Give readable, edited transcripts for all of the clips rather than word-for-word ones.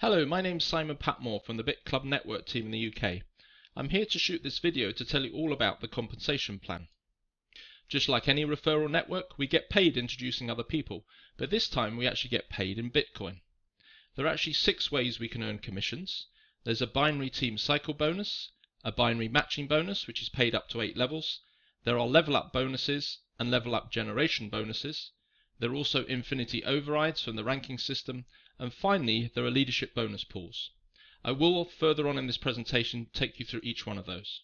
Hello, my name's Simon Patmore from the BitClub network team in the UK. I'm here to shoot this video to tell you all about the compensation plan. Just like any referral network, we get paid introducing other people, but this time we actually get paid in Bitcoin. There are actually 6 ways we can earn commissions. There's a binary team cycle bonus, a binary matching bonus which is paid up to 8 levels. There are level up bonuses and level up generation bonuses. There are also infinity overrides from the ranking system, and finally there are leadership bonus pools. I will further on in this presentation take you through each one of those.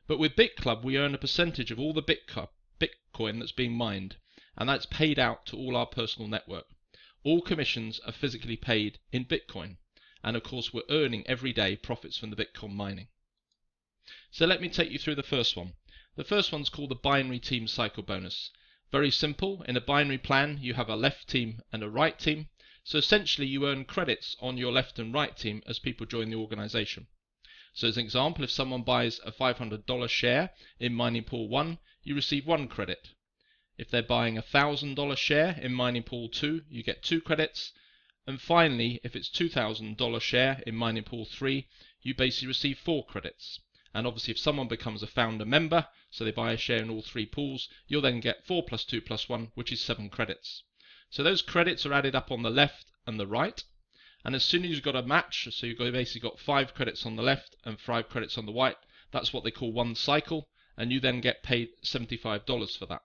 But with BitClub we earn a percentage of all the Bitcoin that's being mined, and that's paid out to all our personal network. All commissions are physically paid in Bitcoin, and of course we're earning every day profits from the Bitcoin mining. So let me take you through the first one. The first one's called the binary team cycle bonus. Very simple. In a binary plan you have a left team and a right team, so essentially you earn credits on your left and right team as people join the organization. So as an example, if someone buys a $500 share in mining pool 1, you receive 1 credit. If they're buying a $1,000 share in mining pool 2, you get 2 credits. And finally, if it's $2,000 share in mining pool 3, you basically receive 4 credits. And obviously if someone becomes a founder member, so they buy a share in all 3 pools, you'll then get 4 plus 2 plus 1, which is 7 credits. So those credits are added up on the left and the right, and as soon as you've got a match, so you've basically got 5 credits on the left and 5 credits on the right, that's what they call one cycle, and you then get paid $75 for that.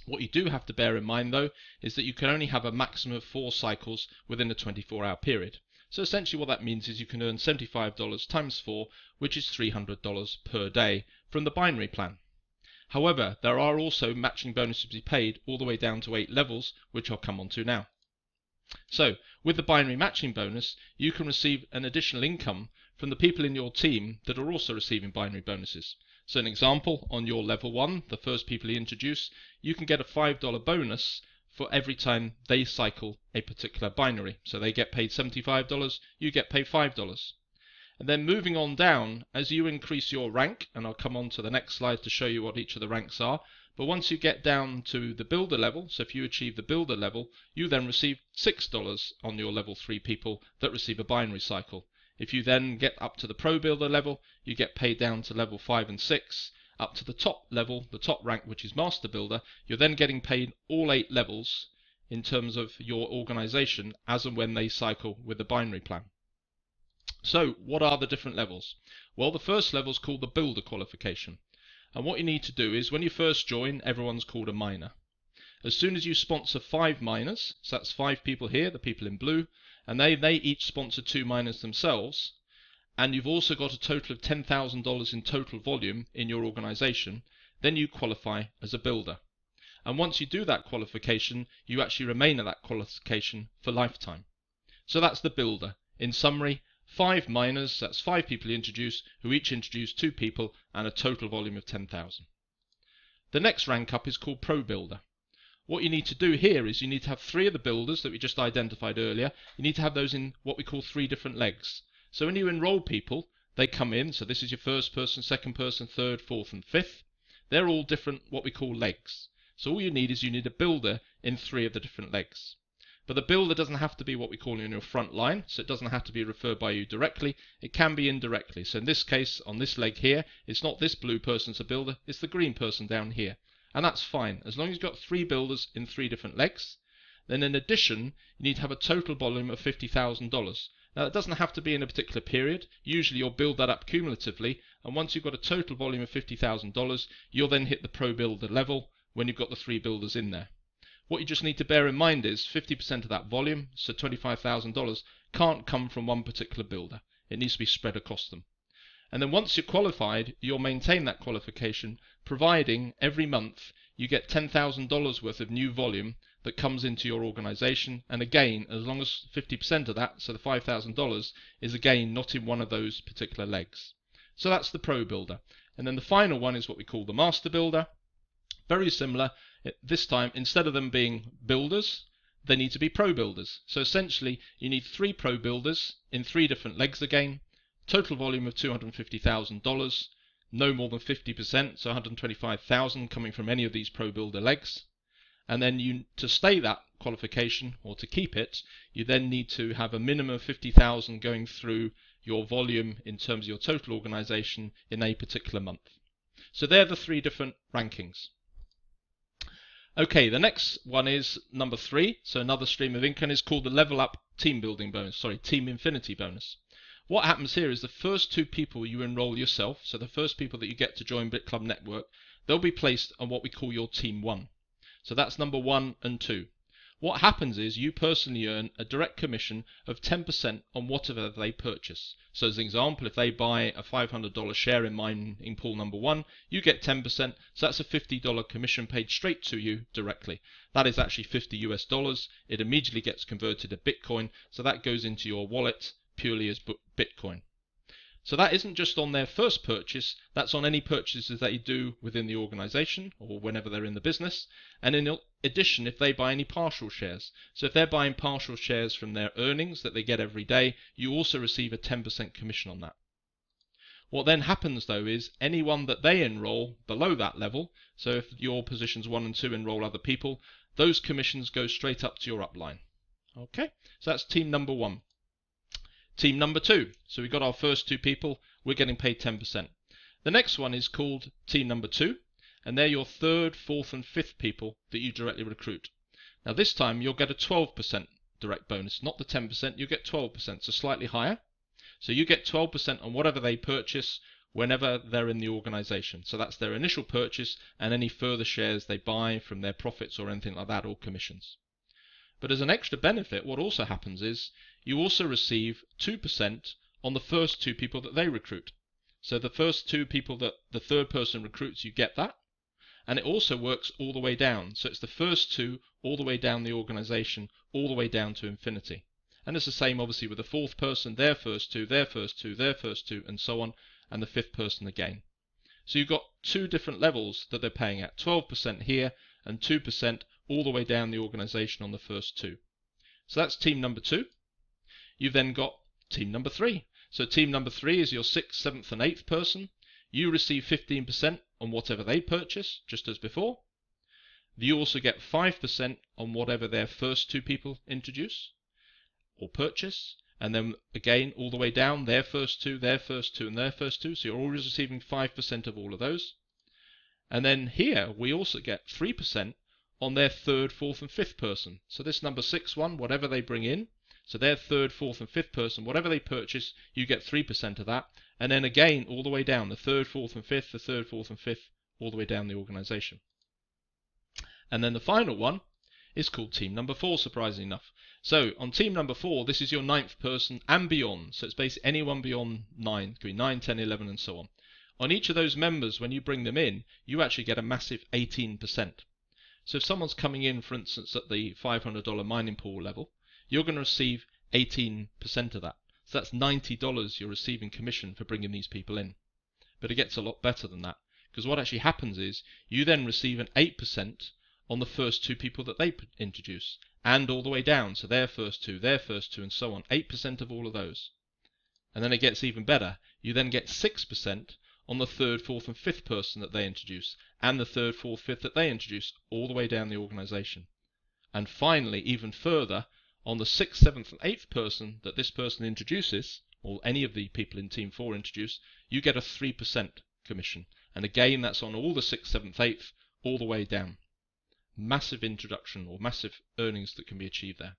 What you do have to bear in mind though is that you can only have a maximum of 4 cycles within a 24-hour period. So essentially what that means is you can earn $75 times 4, which is $300 per day from the binary plan. However, there are also matching bonuses to be paid all the way down to 8 levels, which I'll come on to now. So, with the binary matching bonus, you can receive an additional income from the people in your team that are also receiving binary bonuses. So an example, on your level 1, the first people you introduce, you can get a $5 bonus for every time they cycle a particular binary. So they get paid $75, you get paid $5. And then moving on down, as you increase your rank, and I'll come on to the next slide to show you what each of the ranks are, but once you get down to the builder level, so if you achieve the builder level, you then receive $6 on your level 3 people that receive a binary cycle. If you then get up to the pro builder level, you get paid down to level 5 and 6, up to the top level, the top rank, which is master builder, you're then getting paid all 8 levels in terms of your organization as and when they cycle with the binary plan. So what are the different levels? Well, the first level is called the Builder Qualification. And what you need to do is when you first join, everyone's called a miner. As soon as you sponsor 5 miners, so that's 5 people here, the people in blue, and they each sponsor 2 miners themselves, and you've also got a total of $10,000 in total volume in your organization, then you qualify as a builder. And once you do that qualification, you actually remain at that qualification for lifetime. So that's the builder. In summary, 5 miners, that's 5 people you introduce, who each introduce 2 people and a total volume of 10,000. The next rank up is called Pro Builder. What you need to do here is you need to have 3 of the builders that we just identified earlier. You need to have those in what we call 3 different legs. So when you enroll people, they come in, so this is your first person, second person, third, fourth and fifth. They're all different what we call legs. So all you need is you need a builder in 3 of the different legs. But the builder doesn't have to be what we call in your front line, so it doesn't have to be referred by you directly, it can be indirectly. So in this case, on this leg here, it's not this blue person's a builder, it's the green person down here. And that's fine, as long as you've got 3 builders in 3 different legs. Then in addition, you need to have a total volume of $50,000. Now it doesn't have to be in a particular period, usually you'll build that up cumulatively, and once you've got a total volume of $50,000, you'll then hit the pro builder level when you've got the 3 builders in there. What you just need to bear in mind is 50% of that volume, so $25,000, can't come from one particular builder. It needs to be spread across them. And then once you're qualified, you'll maintain that qualification, providing every month you get $10,000 worth of new volume that comes into your organization. And again, as long as 50% of that, so the $5,000, is again not in one of those particular legs. So that's the Pro Builder. And then the final one is what we call the Master Builder. Very similar. This time, instead of them being builders, they need to be pro builders. So essentially, you need 3 pro builders in 3 different legs again, total volume of $250,000, no more than 50%, so $125,000 coming from any of these pro builder legs. And then to stay that qualification, or to keep it, you then need to have a minimum of 50,000 going through your volume in terms of your total organization in a particular month. So they're the three different rankings. Okay, the next one is number 3. So another stream of income is called the Level Up Team Building Bonus, Team Infinity Bonus. What happens here is the first 2 people you enroll yourself, so the first people that you get to join BitClub Network, they'll be placed on what we call your Team 1. So that's number 1 and 2. What happens is you personally earn a direct commission of 10% on whatever they purchase. So as an example, if they buy a $500 share in mining pool number 1, you get 10%, so that's a $50 commission paid straight to you directly. That is actually $50 US. It immediately gets converted to Bitcoin, so that goes into your wallet purely as Bitcoin. So that isn't just on their first purchase, that's on any purchases that you do within the organization or whenever they're in the business. And in addition, if they buy any partial shares. So if they're buying partial shares from their earnings that they get every day, you also receive a 10% commission on that. What then happens though is anyone that they enroll below that level, so if your positions 1 and 2 enroll other people, those commissions go straight up to your upline. Okay, so that's team number 1. Team number 2, so we've got our first 2 people, we're getting paid 10%. The next one is called team number 2, and they're your 3rd, 4th and 5th people that you directly recruit. Now this time you'll get a 12% direct bonus, not the 10%, you get 12%, so slightly higher. So you get 12% on whatever they purchase whenever they're in the organization. So that's their initial purchase and any further shares they buy from their profits or anything like that, or commissions. But as an extra benefit, what also happens is you also receive 2% on the first 2 people that they recruit. So the first 2 people that the 3rd person recruits, you get that. And it also works all the way down. So it's the first 2 all the way down the organization, all the way down to infinity. And it's the same obviously with the 4th person, their first 2, their first 2, their first 2, and so on, and the 5th person again. So you've got 2 different levels that they're paying at, 12% here and 2% all the way down the organization on the first 2. So that's team number 2. You've then got team number 3. So team number 3 is your 6th, 7th and 8th person. You receive 15% on whatever they purchase, just as before. You also get 5% on whatever their first 2 people introduce or purchase. And then again, all the way down, their first 2, their first 2 and their first 2. So you're always receiving 5% of all of those. And then here we also get 3% on their 3rd, 4th and 5th person. So this number 6 one, whatever they bring in, so their 3rd, 4th and 5th person, whatever they purchase, you get 3% of that. And then again, all the way down, the 3rd, 4th and 5th, the 3rd, 4th and 5th, all the way down the organization. And then the final one is called team number 4, surprisingly enough. So on team number 4, this is your 9th person and beyond. So it's basically anyone beyond 9, it could be 9, 10, 11 and so on. On each of those members, when you bring them in, you actually get a massive 18%. So if someone's coming in, for instance, at the $500 mining pool level, you're going to receive 18% of that. So that's $90 you're receiving commission for bringing these people in. But it gets a lot better than that, because what actually happens is you then receive an 8% on the first 2 people that they introduce, and all the way down, so their first 2, and so on, 8% of all of those. And then it gets even better. You then get 6% on the 3rd, 4th and 5th person that they introduce, and the 3rd, 4th, 5th that they introduce, all the way down the organization. And finally, even further, on the 6th, 7th and 8th person that this person introduces, or any of the people in team 4 introduce, you get a 3% commission. And again, that's on all the 6th, 7th, 8th, all the way down. Massive introduction, or massive earnings that can be achieved there.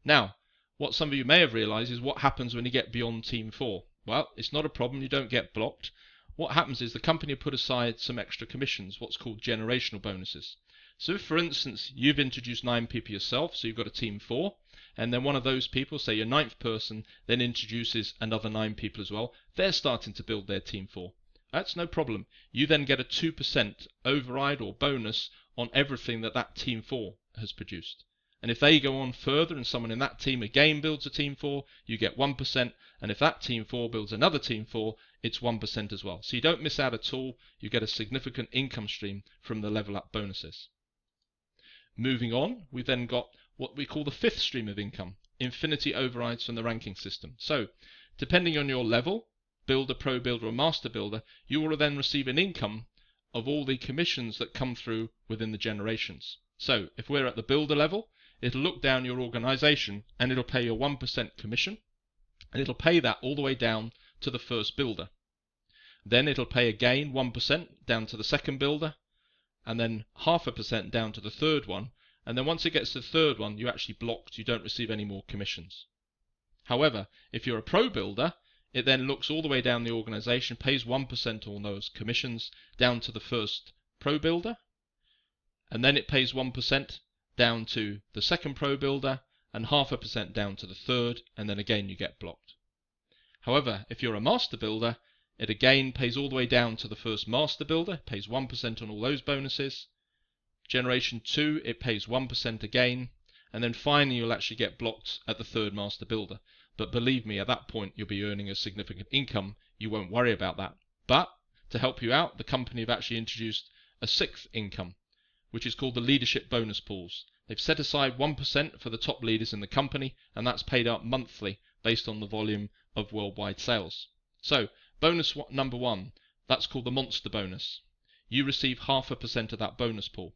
Now, what some of you may have realized is what happens when you get beyond team 4. Well, it's not a problem, you don't get blocked. What happens is the company put aside some extra commissions, what's called generational bonuses. So if, for instance, you've introduced 9 people yourself, so you've got a team 4, and then one of those people, say your 9th person, then introduces another 9 people as well, they're starting to build their team 4. That's no problem. You then get a 2% override or bonus on everything that that team 4 has produced. And if they go on further and someone in that team again builds a team 4, you get 1%. And if that team 4 builds another team 4, it's 1% as well. So you don't miss out at all. You get a significant income stream from the level up bonuses. Moving on, we've then got what we call the 5th stream of income, infinity overrides from the ranking system. So depending on your level, builder, pro builder or master builder, you will then receive an income of all the commissions that come through within the generations. So if we're at the builder level, it'll look down your organization and it'll pay you a 1% commission, and it'll pay that all the way down to the first builder. Then it'll pay again 1% down to the second builder, and then 0.5% down to the third one, and then once it gets to the third one, you're actually blocked, you don't receive any more commissions. However, if you're a pro builder, it then looks all the way down the organization, pays 1% on those commissions down to the first pro builder, and then it pays 1% down to the second pro builder, and 0.5% down to the third, and then again you get blocked. However, if you're a master builder, it again pays all the way down to the first master builder, pays 1% on all those bonuses. Generation 2, it pays 1% again, and then finally you'll actually get blocked at the third master builder. But believe me, at that point you'll be earning a significant income, you won't worry about that. But to help you out, the company have actually introduced a 6th income, which is called the leadership bonus pools. They've set aside 1% for the top leaders in the company, and that's paid out monthly based on the volume of worldwide sales. So bonus number 1, that's called the monster bonus. You receive 0.5% of that bonus pool.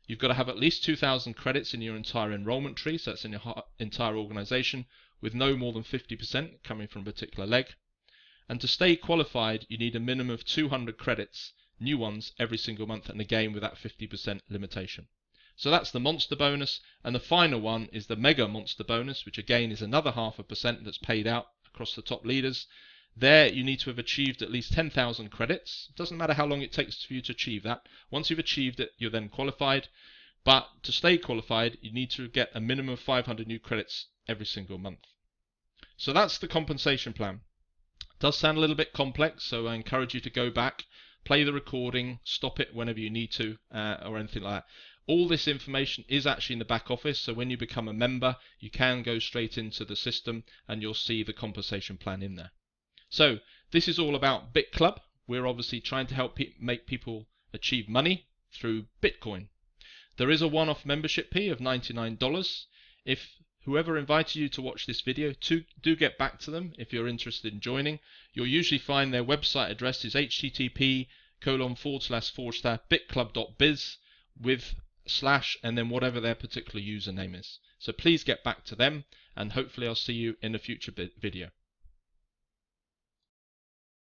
You've got to have at least 2,000 credits in your entire enrollment tree, so that's in your entire organization, with no more than 50% coming from a particular leg. And to stay qualified, you need a minimum of 200 credits, new ones, every single month, and again with that 50% limitation. So that's the monster bonus, and the final one is the mega monster bonus, which again is another 0.5% that's paid out across the top leaders. There you need to have achieved at least 10,000 credits. It doesn't matter how long it takes for you to achieve that. Once you've achieved it, you're then qualified. But to stay qualified, you need to get a minimum of 500 new credits every single month. So that's the compensation plan. It does sound a little bit complex, so I encourage you to go back, play the recording, stop it whenever you need to, or anything like that. All this information is actually in the back office, so when you become a member, you can go straight into the system and you'll see the compensation plan in there. So this is all about BitClub. We're obviously trying to help make people achieve money through Bitcoin. There is a one-off membership fee of $99. If whoever invited you to watch this video, do get back to them if you're interested in joining. You'll usually find their website address is http://bitclub.biz with / and then whatever their particular username is. So please get back to them, and hopefully I'll see you in a future video.